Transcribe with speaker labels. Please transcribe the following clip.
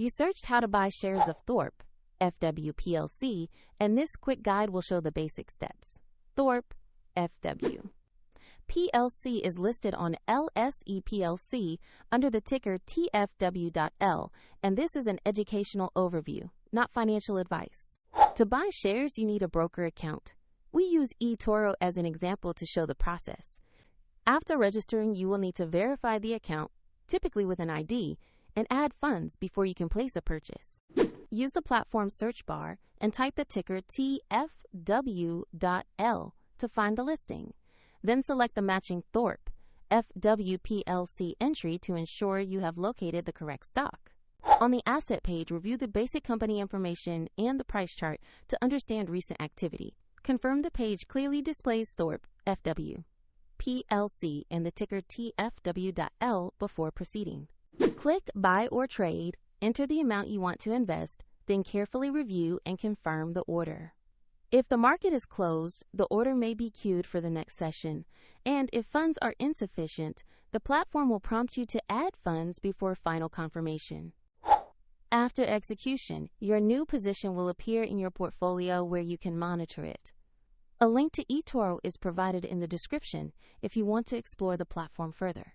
Speaker 1: You searched how to buy shares of Thorpe, FW.P.L.C., and this quick guide will show the basic steps. Thorpe, FW. PLC is listed on LSE PLC under the ticker TFW.L, and this is an educational overview, not financial advice. To buy shares, you need a broker account. We use eToro as an example to show the process. After registering, you will need to verify the account, typically with an ID, and add funds before you can place a purchase. Use the platform search bar and type the ticker TFW.L to find the listing. Then select the matching Thorpe, FWPLC entry to ensure you have located the correct stock. On the asset page, review the basic company information and the price chart to understand recent activity. Confirm the page clearly displays Thorpe, FW, PLC, and the ticker TFW.L before proceeding. Click Buy or Trade, enter the amount you want to invest, then carefully review and confirm the order. If the market is closed, the order may be queued for the next session, and if funds are insufficient, the platform will prompt you to add funds before final confirmation. After execution, your new position will appear in your portfolio where you can monitor it. A link to eToro is provided in the description if you want to explore the platform further.